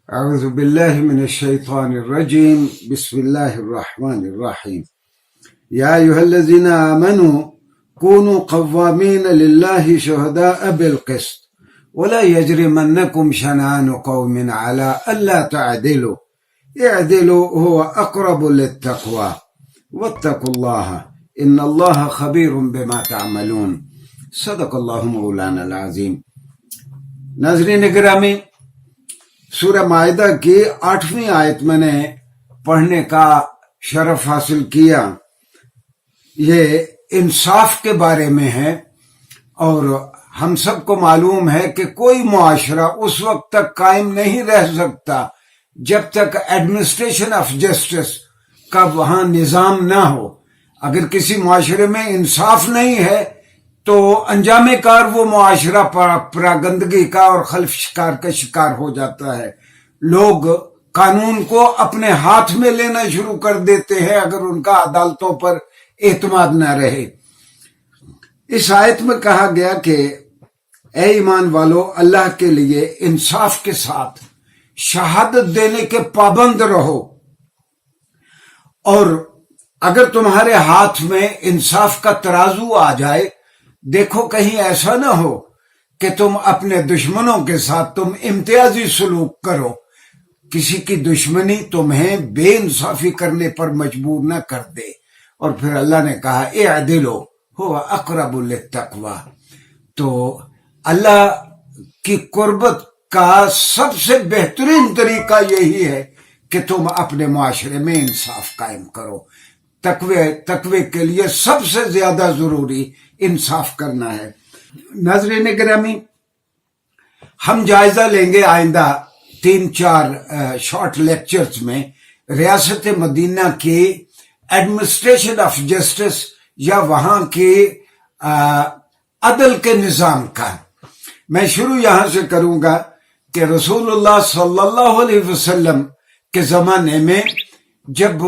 أعوذ بالله من الشيطان الرجيم. بسم الله الرحمن الرحيم. يا أيها الذين آمنوا كونوا قوامين لله شهداء بالقسط ولا يجرمنكم شنآن قوم على ألا تعدلوا اعدلوا هو أقرب للتقوى واتقوا الله إن الله خبير بما تعملون. صدق الله مولانا العظيم. ناظرین گرامی، سورہ معاہدہ کی 8ویں آیت میں نے پڑھنے کا شرف حاصل کیا. یہ انصاف کے بارے میں ہے، اور ہم سب کو معلوم ہے کہ کوئی معاشرہ اس وقت تک قائم نہیں رہ سکتا جب تک ایڈمنسٹریشن آف جسٹس کا وہاں نظام نہ ہو. اگر کسی معاشرے میں انصاف نہیں ہے تو انجام کار وہ معاشرہ پراگندگی کا اور خلف شکار کا شکار ہو جاتا ہے. لوگ قانون کو اپنے ہاتھ میں لینا شروع کر دیتے ہیں اگر ان کا عدالتوں پر اعتماد نہ رہے. اس آیت میں کہا گیا کہ اے ایمان والو، اللہ کے لیے انصاف کے ساتھ شہادت دینے کے پابند رہو، اور اگر تمہارے ہاتھ میں انصاف کا ترازو آ جائے، دیکھو کہیں ایسا نہ ہو کہ تم اپنے دشمنوں کے ساتھ تم امتیازی سلوک کرو، کسی کی دشمنی تمہیں بے انصافی کرنے پر مجبور نہ کر دے. اور پھر اللہ نے کہا اعدلوا هو اقرب للتقوی. تو اللہ کی قربت کا سب سے بہترین طریقہ یہی ہے کہ تم اپنے معاشرے میں انصاف قائم کرو. تقوی کے لیے سب سے زیادہ ضروری انصاف کرنا ہے. ناظرین گرامی، ہم جائزہ لیں گے آئندہ 3-4 شارٹ لیکچرز میں ریاست مدینہ کی ایڈمنسٹریشن آف جسٹس یا وہاں کے عدل کے نظام کا. میں شروع یہاں سے کروں گا کہ رسول اللہ صلی اللہ علیہ وسلم کے زمانے میں جب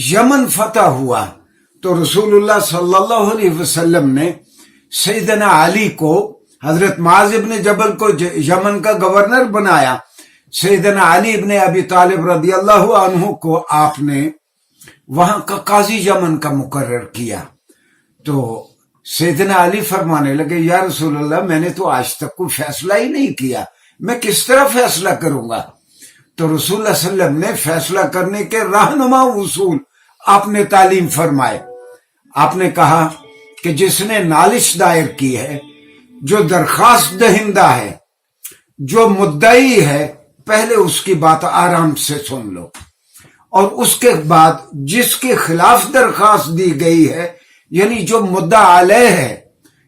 یمن فتح ہوا تو رسول اللہ صلی اللہ علیہ وسلم نے سیدنا علی کو، حضرت معاذ ابن جبل کو یمن کا گورنر بنایا. سیدنا علی ابن ابی طالب رضی اللہ عنہ کو آپ نے وہاں کا قاضی یمن کا مقرر کیا. تو سیدنا علی فرمانے لگے، یا رسول اللہ، میں نے تو آج تک کوئی فیصلہ ہی نہیں کیا، میں کس طرح فیصلہ کروں گا؟ تو رسول اللہ صلی اللہ علیہ وسلم نے فیصلہ کرنے کے رہنما اصول آپ نے تعلیم فرمائے. آپ نے کہا کہ جس نے نالش دائر کی ہے، جو درخواست دہندہ ہے، جو مدعی ہے، پہلے اس کی بات آرام سے سن لو، اور اس کے بعد جس کے خلاف درخواست دی گئی ہے، یعنی جو مدعا علیہ ہے،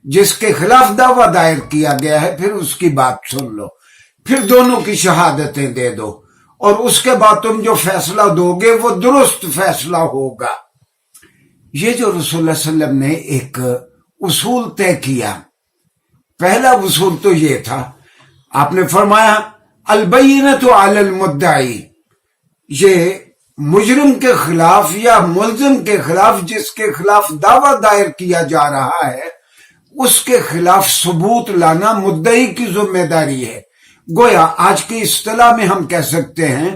جس کے خلاف دعویٰ دائر کیا گیا ہے، پھر اس کی بات سن لو، پھر دونوں کی شہادتیں دے دو، اور اس کے بعد تم جو فیصلہ دو گے وہ درست فیصلہ ہوگا. یہ جو رسول اللہ صلی اللہ علیہ وسلم نے ایک اصول طے کیا، پہلا اصول تو یہ تھا، آپ نے فرمایا البینۃ علی المدعی. یہ مجرم کے خلاف یا ملزم کے خلاف، جس کے خلاف دعویٰ دائر کیا جا رہا ہے، اس کے خلاف ثبوت لانا مدعی کی ذمہ داری ہے. گویا آج کی اصطلاح میں ہم کہہ سکتے ہیں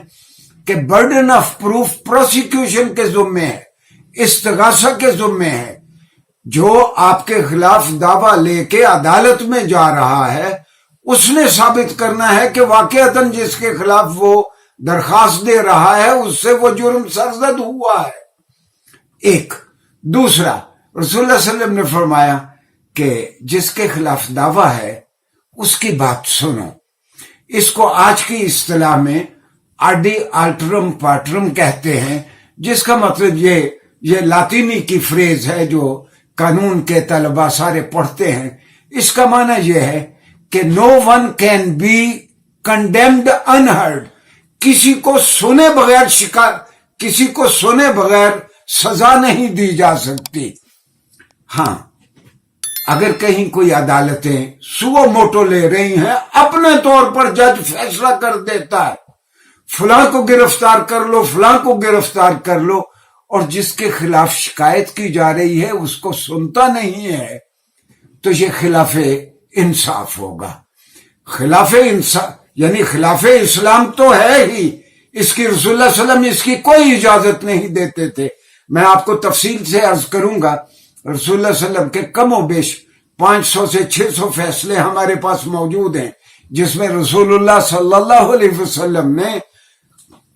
کہ برڈن آف پروف پروسیکیوشن کے ذمے ہے، استغاثہ کے ذمے ہے. جو آپ کے خلاف دعویٰ لے کے عدالت میں جا رہا ہے، اس نے ثابت کرنا ہے کہ واقعتاً جس کے خلاف وہ درخواست دے رہا ہے اس سے وہ جرم سرزد ہوا ہے. ایک دوسرا، رسول اللہ صلی اللہ علیہ وسلم نے فرمایا کہ جس کے خلاف دعویٰ ہے اس کی بات سنو. اس کو آج کی اصطلاح میں آڈی آلٹرم پارٹرم کہتے ہیں، جس کا مطلب یہ لاطینی کی فریز ہے جو قانون کے طلبہ سارے پڑھتے ہیں. اس کا معنی یہ ہے کہ no one can be condemned unheard. کسی کو سنے بغیر سزا نہیں دی جا سکتی. ہاں، اگر کہیں کوئی عدالتیں سو موٹو لے رہی ہیں، اپنے طور پر جج فیصلہ کر دیتا ہے، فلاں کو گرفتار کر لو، فلاں کو گرفتار کر لو، اور جس کے خلاف شکایت کی جا رہی ہے اس کو سنتا نہیں ہے، تو یہ خلاف انصاف ہوگا. خلاف انصاف یعنی خلاف اسلام تو ہے ہی، اس کی رسول اللہ صلی اللہ علیہ وسلم اس کی کوئی اجازت نہیں دیتے تھے. میں آپ کو تفصیل سے عرض کروں گا. رسول اللہ صلی اللہ علیہ وسلم کے کم و بیش 500 سے 600 فیصلے ہمارے پاس موجود ہیں، جس میں رسول اللہ صلی اللہ علیہ وسلم نے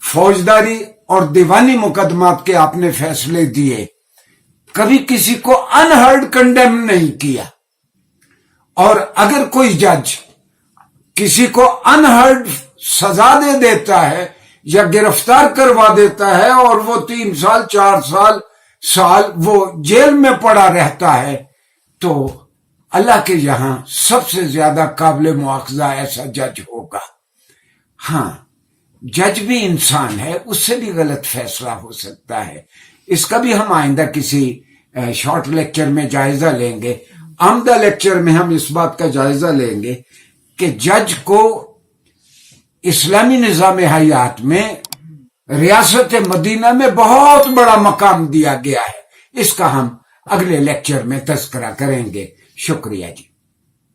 فوجداری اور دیوانی مقدمات کے آپ نے فیصلے دیے. کبھی کسی کو انہرڈ کنڈیم نہیں کیا. اور اگر کوئی جج کسی کو انہرڈ سزا دے دیتا ہے یا گرفتار کروا دیتا ہے اور وہ 3 سال 4 سال وہ جیل میں پڑا رہتا ہے، تو اللہ کے یہاں سب سے زیادہ قابل مواخذہ ایسا جج ہوگا. ہاں، جج بھی انسان ہے، اس سے بھی غلط فیصلہ ہو سکتا ہے. اس کا بھی ہم آئندہ کسی شارٹ لیکچر میں جائزہ لیں گے. آمدہ لیکچر میں ہم اس بات کا جائزہ لیں گے کہ جج کو اسلامی نظام حیات میں ریاست مدینہ میں بہت بڑا مقام دیا گیا ہے. اس کا ہم اگلے لیکچر میں تذکرہ کریں گے. شکریہ جی.